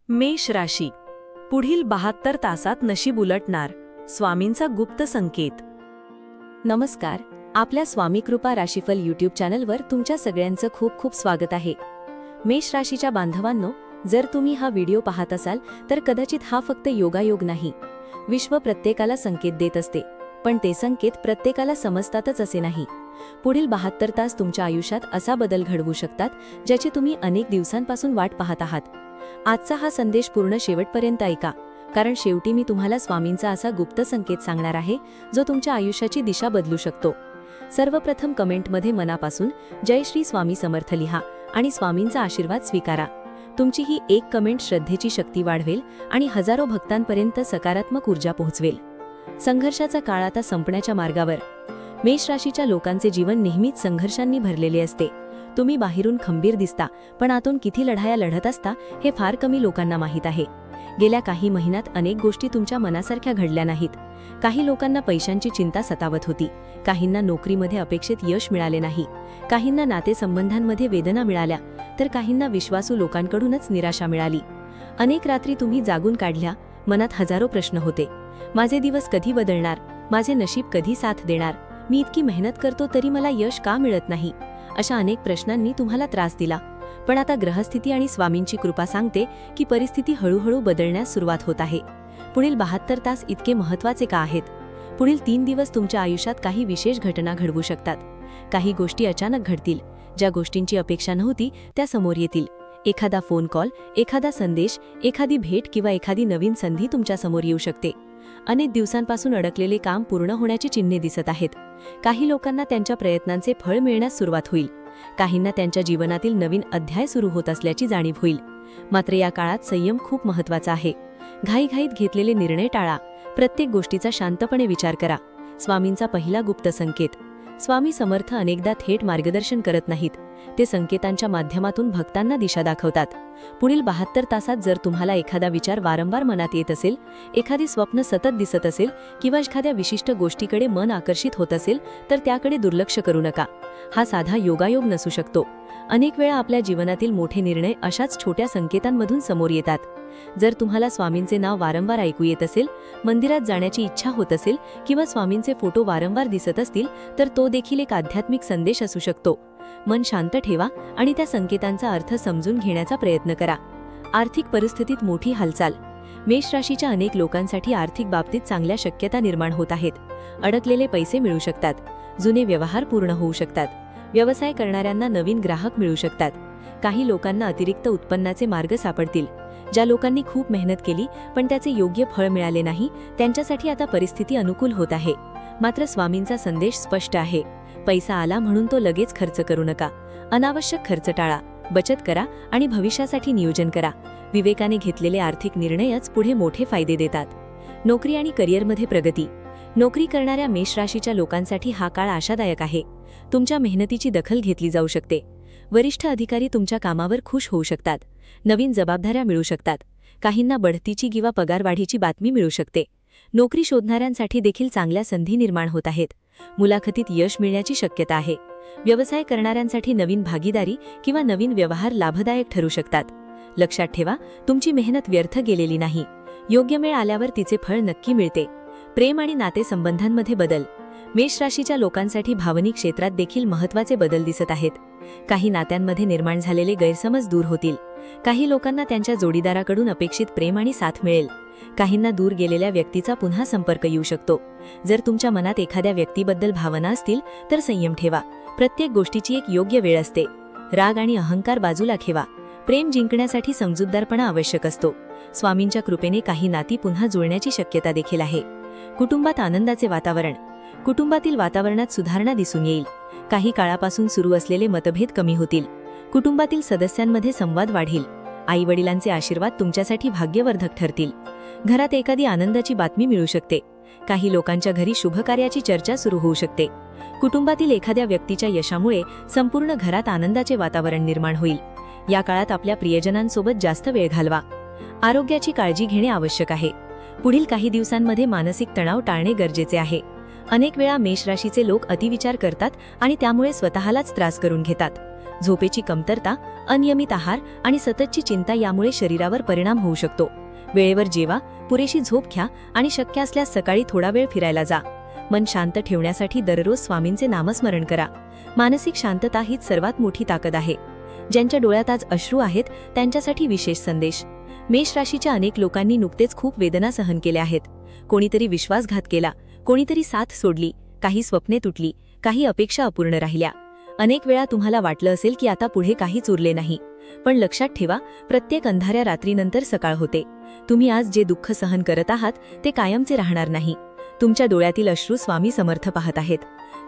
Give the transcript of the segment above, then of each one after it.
मेष राशी. पुढील 72 तासात नशीब उलटणार. स्वामींचा गुप्त संकेत. नमस्कार. आपल्या स्वामी कृपा राशीफल यूट्यूब चॅनलवर तुमच्या सगळ्यांचं खूप खूप स्वागत आहे. मेष राशीच्या बांधवांनो, जर तुम्ही हा व्हिडिओ पाहत असाल तर कदाचित हा फक्त योगायोग नाही. विश्व प्रत्येकाला संकेत देत असते, पण ते संकेत प्रत्येकाला समजतातच असे नाही. पुढील 72 तास तुमच्या आयुष्यात असा बदल घडवू शकतात ज्याची तुम्ही अनेक दिवसांपासून वाट पाहत आहात. आजचा हा संदेश पूर्ण शेवटपर्यंत ऐका, कारण शेवटी मी तुम्हाला स्वामींचा असा गुप्त संकेत सांगणार आहे जो तुमच्या आयुष्याची दिशा बदलू शकतो. सर्वप्रथम कमेंटमध्ये मनापासून जय श्री स्वामी समर्थ लिहा आणि स्वामींचा आशीर्वाद स्वीकारा. तुमची ही एक कमेंट श्रद्धेची शक्ती वाढवेल आणि हजारो भक्तांपर्यंत सकारात्मक ऊर्जा पोहोचवेल. संघर्षाचा काळ आता संपण्याच्या मार्गावर. मेष राशीच्या लोकांचे जीवन नेहमीच संघर्षांनी भरलेले असते. तुम्ही बाहेरून खंबीर दिसता, पण आतून किती लढाया लढत असता हे फार कमी लोकांना माहीत आहे. गेल्या काही महिन्यात अनेक गोष्टी तुमच्या मनासारख्या घडल्या नाहीत. काही लोकांना पैशांची चिंता सतावत होती, काहींना नोकरीमध्ये अपेक्षित यश मिळाले नाही, काहींना नातेसंबंधांमध्ये वेदना मिळाल्या, तर काहींना विश्वासू लोकांकडूनच निराशा मिळाली. अनेक रात्री तुम्ही जागून काढल्या. मनात हजारो प्रश्न होते. माझे दिवस कधी बदलणार? माझे नशीब कधी साथ देणार? मी इतकी मेहनत करतो तरी मला यश का मिळत नाही? अशा अनेक प्रश्नांनी तुम्हाला त्रास दिला. पण आता ग्रहस्थिती आणि स्वामींची कृपा सांगते की परिस्थिती हळूहळू बदलण्यास सुरुवात होत आहे. पुढील 72 तास इतके महत्त्वाचे का आहेत? पुढील 3 दिवस तुमच्या आयुष्यात काही विशेष घटना घडवू शकतात. काही गोष्टी अचानक घडतील. ज्या गोष्टींची अपेक्षा नव्हती त्या समोर येतील. एखादा फोन कॉल, एखादा संदेश, एखादी भेट किंवा एखादी नवीन संधी तुमच्या समोर येऊ शकते. अनेक दिवसांपासून अडकलेले काम पूर्ण होण्याची चिन्हे दिसत आहेत. काही लोकांना त्यांच्या प्रयत्नांचे फळ मिळण्यास सुरुवात होईल. काहींना त्यांच्या जीवनातील नवीन अध्याय सुरू होत असल्याची जाणीव होईल. मात्र या काळात संयम खूप महत्त्वाचा आहे. घाईघाईत घेतलेले निर्णय टाळा. प्रत्येक गोष्टीचा शांतपणे विचार करा. स्वामींचा पहिला गुप्त संकेत. स्वामी समर्थ अनेकदा थेट मार्गदर्शन करत नाहीत. ते संकेतांच्या माध्यमातून भक्तांना दिशा दाखवतात. पुढील 72 तासात जर तुम्हाला एखादा विचार वारंवार मनात येत असेल, एखादी स्वप्न सतत दिसत असेल किंवा एखाद्या विशिष्ट गोष्टीकडे मन आकर्षित होत असेल, तर त्याकडे दुर्लक्ष करू नका. हा साधा योगायोग नसू शकतो. अनेक वेळा आपल्या जीवनातील मोठे निर्णय अशाच छोट्या संकेतांमधून समोर येतात. जर तुम्हाला स्वामींचे नाव वारंवार ऐकू येत असेल, मंदिरात जाण्याची इच्छा होत असेल किंवा स्वामींचे फोटो वारंवार दिसत असतील, तर तो देखील एक आध्यात्मिक संदेश असू शकतो. मन शांत ठेवा आणि त्या संकेतांचा अर्थ समजून घेण्याचा प्रयत्न करा. आर्थिक परिस्थितीत मोठी हालचाल. मेष राशीच्या अनेक लोकांसाठी आर्थिक बाबतीत चांगल्या शक्यता निर्माण होत आहेत. अडकलेले पैसे मिळू शकतात. जुने व्यवहार पूर्ण होऊ शकतात. व्यवसाय करणाऱ्यांना नवीन ग्राहक मिळू शकतात. काही लोकांना अतिरिक्त उत्पन्नाचे मार्ग सापडतील. ज्या लोकांनी खूप मेहनत केली पण त्याचे योग्य फळ मिळाले नाही, त्यांच्यासाठी आता परिस्थिती अनुकूल होत आहे. मात्र स्वामींचा संदेश स्पष्ट आहे. पैसा आला म्हणून तो लगेच खर्च करू नका. अनावश्यक खर्च टाळा. बचत करा आणि भविष्यासाठी नियोजन करा. विवेकाने घेतलेले आर्थिक निर्णयच पुढे मोठे फायदे देतात. नोकरी आणि करिअरमध्ये प्रगती. नोकरी करणाऱ्या मेष राशीच्या लोकांसाठी हा काळ आशादायक आहे. तुमच्या मेहनतीची दखल घेतली जाऊ शकते. वरिष्ठ अधिकारी तुमच्या कामावर खुश होऊ शकतात. नवीन जबाबदाऱ्या मिळू शकतात. काहींना बढतीची किंवा पगारवाढीची बातमी मिळू शकते. नोकरी शोधणाऱ्यांसाठी देखील चांगल्या संधी निर्माण होत आहेत. मुलाखतीत यश मिळण्याची शक्यता आहे. व्यवसाय करणाऱ्यांसाठी नवीन भागीदारी किंवा नवीन व्यवहार लाभदायक ठरू शकतात. लक्षात ठेवा, तुमची मेहनत व्यर्थ गेलेली नाही. योग्य वेळ आल्यावर तिचे फळ नक्की मिळते. प्रेम आणि नातेसंबंधांमध्ये बदल. मेष राशीच्या लोकांसाठी भावनिक क्षेत्रात देखील महत्त्वाचे बदल दिसत आहेत. काही नात्यांमध्ये निर्माण झालेले गैरसमज दूर होतील. काही लोकांना त्यांच्या जोडीदाराकडून अपेक्षित प्रेम आणि साथ मिळेल. काहींना दूर गेलेल्या व्यक्तीचा पुन्हा संपर्क येऊ शकतो. जर तुमच्या मनात एखाद्या व्यक्तीबद्दल भावना असतील तर संयम ठेवा. प्रत्येक गोष्टीची एक योग्य वेळ असते. राग आणि अहंकार बाजूला ठेवा. प्रेम जिंकण्यासाठी समजूतदारपणा आवश्यक असतो. स्वामींच्या कृपेने काही नाती पुन्हा जुळण्याची शक्यता देखील आहे. कुटुंबात आनंदाचे वातावरण. कुटुंबातील वातावरणात सुधारणा दिसून येईल. काही काळापासून सुरू असलेले मतभेद कमी होतील. कुटुंबातील सदस्यांमध्ये संवाद वाढेल. आई-वडिलांचे आशीर्वाद तुमच्यासाठी भाग्यवर्धक ठरतील. घरात एखादी आनंदाची बातमी मिळू शकते. काही लोकांच्या घरी शुभकार्याची चर्चा सुरू होऊ शकते. कुटुंबातील एखाद्या व्यक्तीच्या यशामुळे संपूर्ण घरात आनंदाचे वातावरण निर्माण होईल. या काळात आपल्या प्रियजनांसोबत जास्त वेळ घालवा. आरोग्याची काळजी घेणे आवश्यक आहे. पुढील काही दिवसांमध्ये मानसिक तणाव टाळणे गरजेचे आहे. अनेक वेळा मेष राशीचे लोक अतिविचार करतात आणि त्यामुळे स्वतःलाच त्रास करून घेतात. झोपेची कमतरता, अनियमित आहार आणि सततची चिंता यामुळे शरीरावर परिणाम होऊ शकतो. वेळेवर जेवा, पुरेशी झोप घ्या आणि शक्य असल्यास सकाळी थोडा वेळ फिरायला जा. मन शांत ठेवण्यासाठी दररोज स्वामींचे नामस्मरण करा. मानसिक शांतता हीच सर्वात मोठी ताकद आहे. ज्यांच्या डोळ्यात आज अश्रू आहेत त्यांच्यासाठी विशेष संदेश. मेष राशीच्या अनेक लोकांनी नुकतेच खूप वेदना सहन केल्या आहेत. कोणीतरी विश्वासघात केला, कोणीतरी साथ सोडली, काही स्वप्ने तुटली, काही अपेक्षा अपूर्ण राहिल्या. अनेक वेळा तुम्हाला वाटलं असेल की आता पुढे काहीच उरले नाही. पण लक्षात ठेवा, प्रत्येक अंधाऱ्या रात्रीनंतर सकाळ होते. तुम्ही आज जे दुःख सहन करत आहात ते कायमचे राहणार नाही. तुमच्या डोळ्यातील अश्रू स्वामी समर्थ पाहत आहेत.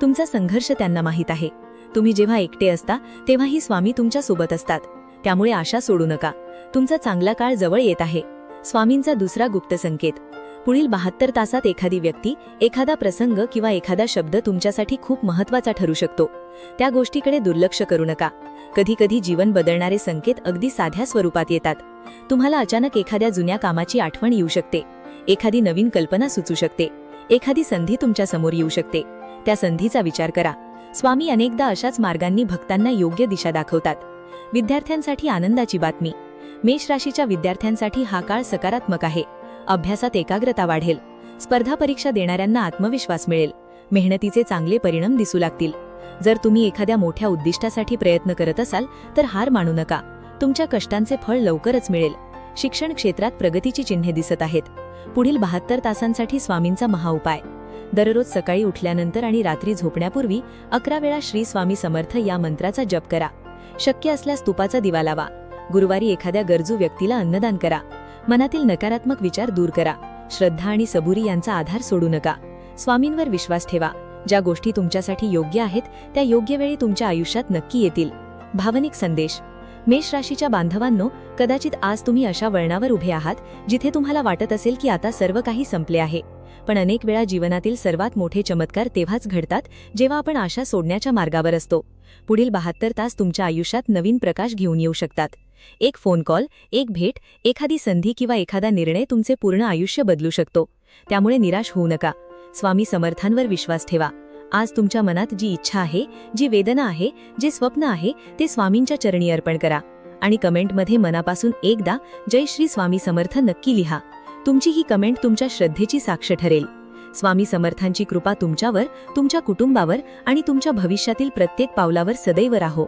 तुमचा संघर्ष त्यांना माहीत आहे. तुम्ही जेव्हा एकटे असता तेव्हाही स्वामी तुमच्या सोबत असतात. त्यामुळे आशा सोडू नका. तुमचा चांगला काळ जवळ येत आहे. स्वामींचा दुसरा गुप्त संकेत. पुढील 72 तासात एखादी व्यक्ती, एखादा प्रसंग किंवा एखादा शब्द तुमच्यासाठी खूप महत्त्वाचा ठरू शकतो. त्या गोष्टीकडे दुर्लक्ष करू नका. कधी कधी जीवन बदलणारे संकेत अगदी साध्या स्वरूपात येतात. तुम्हाला अचानक एखाद्या जुन्या कामाची आठवण येऊ शकते. एखादी नवीन कल्पना सुचू शकते. एखादी संधी तुमच्या समोर येऊ शकते. त्या संधीचा विचार करा. स्वामी अनेकदा अशाच मार्गांनी भक्तांना योग्य दिशा दाखवतात. विद्यार्थ्यांसाठी आनंदाची बातमी. मेष राशीच्या विद्यार्थ्यांसाठी हा काळ सकारात्मक आहे. अभ्यासात एकाग्रता वाढेल. स्पर्धा परीक्षा देणाऱ्यांना आत्मविश्वास मिळेल. मेहनतीचे चांगले परिणाम दिसू लागतील. जर तुम्ही एखाद्या मोठ्या उद्दिष्टासाठी प्रयत्न करत असाल तर हार मानू नका. तुमच्या कष्टांचे फळ लवकरच मिळेल. शिक्षण क्षेत्रात प्रगतीची चिन्हे दिसत आहेत. पुढील 72 तासांसाठी स्वामींचा महाउपाय. दररोज सकाळी उठल्यानंतर आणि रात्री झोपण्यापूर्वी 11 वेळा श्री स्वामी समर्थ या मंत्राचा जप करा. शक्य असल्यास तुपाचा दिवा लावा. गुरुवारी एखाद्या गरजू व्यक्तीला अन्नदान करा. मनातील नकारात्मक विचार दूर करा. श्रद्धा आणि सबुरी यांचा आधार सोडू नका. स्वामींवर विश्वास ठेवा. ज्या गोष्टी तुमच्यासाठी योग्य आहेत त्या योग्य वेळी तुमच्या आयुष्यात नक्की येतील. भावनिक संदेश. मेष राशीच्या बांधवांनो, कदाचित आज तुम्ही अशा वळणावर उभे आहात जिथे तुम्हाला वाटत असेल की आता सर्व काही संपले आहे. पण अनेक वेळा जीवनातील सर्वात मोठे चमत्कार तेव्हाच घडतात जेव्हा आपण आशा सोडण्याच्या मार्गावर असतो. पुढील 72 तास तुमच्या आयुष्यात नवीन प्रकाश घेऊन येऊ शकतात. एक फोन कॉल, एक भेट, एखादी संधी किंवा एखादा निर्णय तुमचे पूर्ण आयुष्य बदलू शकतो. त्यामुळे निराश होऊ नका. स्वामी समर्थांवर विश्वास ठेवा. आज तुमच्या मनात जी इच्छा आहे, जी वेदना आहे, जे स्वप्न आहे ते स्वामींच्या चरणी अर्पण करा. आणि कमेंटमध्ये मनापासून एकदा जय श्री स्वामी समर्थ नक्की लिहा. तुमची ही कमेंट तुमच्या श्रद्धेची साक्ष ठरेल. स्वामी समर्थांची कृपा तुमच्यावर, तुमच्या कुटुंबावर आणि तुमच्या भविष्यातील प्रत्येक पावलावर सदैव राहो.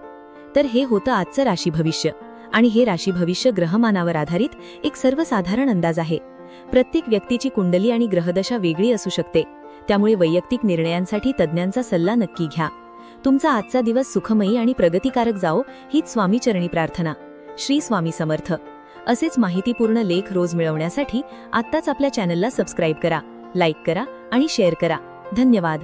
तर हे होतं आजचं राशी भविष्य. आणि हे राशी भविष्य ग्रहमानावर आधारित एक सर्वसाधारण अंदाज आहे. प्रत्येक व्यक्तीची कुंडली आणि ग्रहदशा वेगळी असू शकते. त्यामुळे वैयक्तिक निर्णयांसाठी तज्ज्ञांचा सल्ला नक्की घ्या. तुमचा आजचा दिवस सुखमयी आणि प्रगतिकारक जाओ हीच स्वामीचरणी प्रार्थना. श्री स्वामी समर्थ. असेच माहितीपूर्ण लेख रोज मिळवण्यासाठी आत्ताच आपल्या चॅनलला सबस्क्राईब करा, लाईक करा आणि शेअर करा. धन्यवाद.